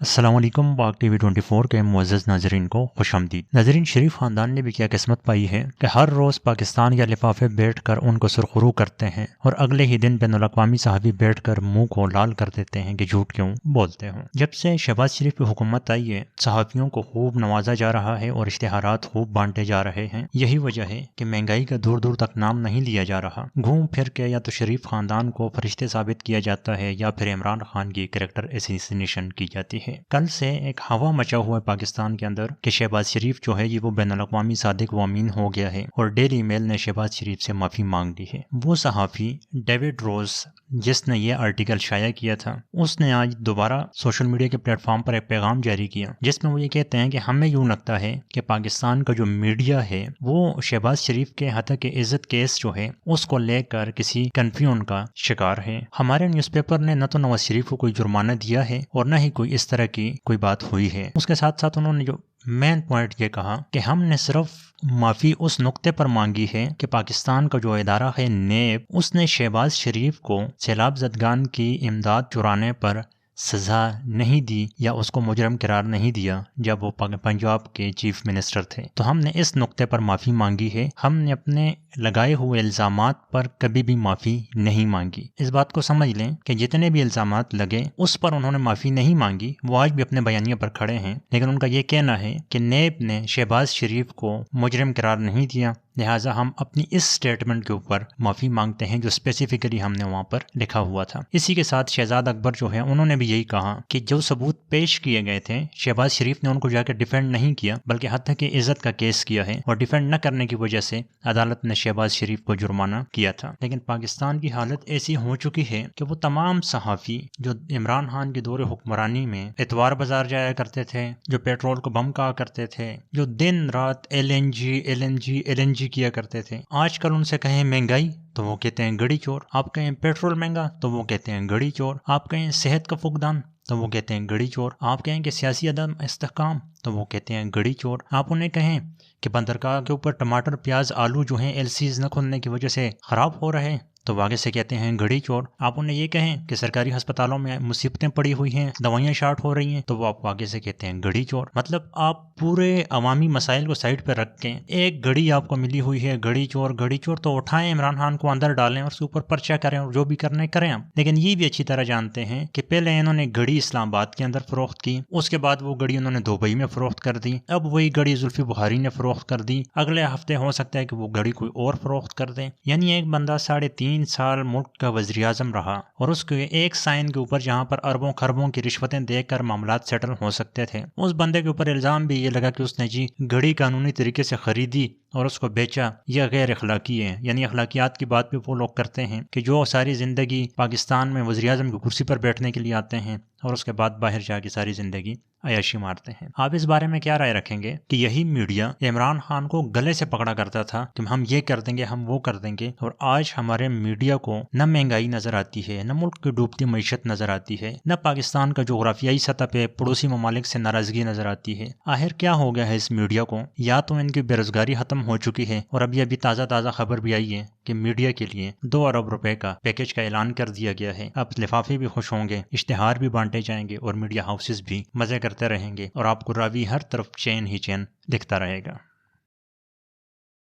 अस्सलाम वालेकुम। बाग टीवी 24 के मुअज़्ज़ज़ नाज़रीन को खुशामदीद। नाज़रीन, शरीफ ख़ानदान ने भी क्या किस्मत पाई है कि हर रोज़ पाकिस्तान के लिफाफे बैठ कर उनको सुरखरू करते हैं और अगले ही दिन बैनुल-अक़वामी सहाफ़ी बैठ कर मुँह को लाल कर देते हैं कि झूठ क्यों बोलते हो। जब से शहबाज शरीफ की हुकूमत आई है, सहाफ़ियों को खूब नवाजा जा रहा है और इश्तिहारात खूब बांटे जा रहे हैं। यही वजह है कि महंगाई का दूर दूर तक नाम नहीं लिया जा रहा। घूम फिर के या तो शरीफ ख़ानदान को फरिश्ते साबित किया जाता है या फिर इमरान खान की कैरेक्टर एसिनेशन की जाती है। कल से एक हवा मचा हुआ है पाकिस्तान के अंदर कि शहबाज शरीफ जो है ये वो बैनुल-अक़वामी सादिक व अमीन हो गया है और डेली मेल ने शहबाज शरीफ से माफ़ी मांग ली है। वो सहाफ़ी डेविड रोज जिसने ये आर्टिकल शाया किया था, उसने आज दोबारा सोशल मीडिया के प्लेटफॉर्म पर एक पैगाम जारी किया जिसमें वो ये कहते हैं कि हमें यूँ लगता है कि पाकिस्तान का जो मीडिया है वो शहबाज शरीफ के हतक इज़्ज़त केस जो है उसको लेकर किसी कन्फ्यूजन का शिकार है। हमारे न्यूज़पेपर ने न तो नवाज शरीफ को कोई जुर्माना दिया है और न ही कोई इस तरह की कोई बात हुई है। उसके साथ साथ उन्होंने जो मेन पॉइंट ये कहा कि हमने सिर्फ माफ़ी उस नुक्ते पर मांगी है कि पाकिस्तान का जो इदारा है नेब, उसने शहबाज शरीफ को सैलाब ज़दगान की इमदाद चुराने पर सज़ा नहीं दी या उसको मुजरम करार नहीं दिया जब वो पंजाब के चीफ मिनिस्टर थे। तो हमने इस नुक्ते पर माफ़ी मांगी है। हमने अपने लगाए हुए इल्ज़ामात पर कभी भी माफ़ी नहीं मांगी। इस बात को समझ लें कि जितने भी इल्ज़ामात लगे उस पर उन्होंने माफ़ी नहीं मांगी। वो आज भी अपने बयानिए पर खड़े हैं, लेकिन उनका ये कहना है कि नेब ने शहबाज शरीफ को मुजरम करार नहीं दिया, लिहाजा हम अपनी इस स्टेटमेंट के ऊपर माफ़ी मांगते हैं जो स्पेसिफिकली हमने वहाँ पर लिखा हुआ था। इसी के साथ शहजाद अकबर जो है उन्होंने भी यही कहा कि जो सबूत पेश किए गए थे शहबाज शरीफ ने उनको जाकर डिफेंड नहीं किया बल्कि हत्या की इज्जत का केस किया है और डिफेंड न करने की वजह से अदालत ने शहबाज शरीफ को जुर्माना किया था। लेकिन पाकिस्तान की हालत ऐसी हो चुकी है कि वो तमाम सहाफ़ी जो इमरान खान के दौरे हुक्मरानी में इतवार बाजार जाया करते थे, जो पेट्रोल को बम कहा करते थे, जो दिन रात LNG किया करते थे, आजकल उनसे कहें महंगाई तो वो कहते हैं गड़ी चोर। आप कहें पेट्रोल महंगा तो वो कहते हैं गड़ी चोर। आप कहें सेहत का फुकदान तो वो कहते हैं गड़ी चोर। आप कहें कि सियासी अदम इस्तेहकाम तो वो कहते हैं गड़ी चोर। आप उन्हें कहें कि बंदरगाह के ऊपर टमाटर, प्याज, आलू जो हैं LCs न खुलने की वजह से ख़राब हो रहे हैं तो वो आगे से कहते हैं गड़ी चोर। आप उन्हें ये कहें कि सरकारी अस्पतालों में मुसीबतें पड़ी हुई हैं, दवाइयाँ शार्ट हो रही हैं तो वो आपको आगे से कहते हैं गड़ी चोर। मतलब आप पूरे अवामी मसाइल को साइड पर रख के एक गड़ी आपको मिली हुई है, गड़ी चोर तो उठाएं, इमरान खान को अंदर डालें और उसके ऊपर पर्चा करें और जो भी करने करें हम। लेकिन ये भी अच्छी तरह जानते हैं कि पहले इन्होंने गड़ी इस्लामाबाद के अंदर फरोख्त की, उसके बाद वो गड़ी उन्होंने दुबई में फरोख्त कर दी, अब वही गड़ी जुल्फी बुखारी ने फरोख्त कर दी, अगले हफ्ते हो सकता है कि वो गड़ी कोई और फरोख्त कर दें। यानी एक बंदा 3.5 साल मुल्क का वज़ीर आज़म रहा और उसके एक साइन के ऊपर जहाँ पर अरबों खरबों की रिश्वतें देकर मामलात सेटल हो सकते थे, उस बंदे के ऊपर इल्ज़ाम भी ये लगा कि उसने जी घड़ी कानूनी तरीके से खरीदी और उसको बेचा। यह गैर अखलाकी है। यानी अखलाकियात की बात भी वो लोग करते हैं कि जो सारी ज़िंदगी पाकिस्तान में वज़ीर आज़म की कुर्सी पर बैठने के लिए आते हैं और उसके बाद बाहर जाके सारी ज़िंदगी अयाशी मारते हैं। आप इस बारे में क्या राय रखेंगे कि यही मीडिया इमरान खान को गले से पकड़ा करता था कि हम ये कर देंगे, हम वो कर देंगे, और आज हमारे मीडिया को न महंगाई नज़र आती है, न मुल्क की डूबती मईशत नज़र आती है, न पाकिस्तान का जोग्राफियाई सतह पे पड़ोसी ममालिक से नाराज़गी नज़र आती है। आखिर क्या हो गया है इस मीडिया को? या तो इनकी बेरोजगारी खत्म हो चुकी है और अभी ताज़ा खबर भी आई है कि मीडिया के लिए 2 अरब रुपए का पैकेज का ऐलान कर दिया गया है। अब लिफाफे भी खुश होंगे, इश्तिहार भी बांटे जाएंगे और मीडिया हाउसेस भी मज़े करते रहेंगे और आपको रावी हर तरफ चैन ही चैन दिखता रहेगा।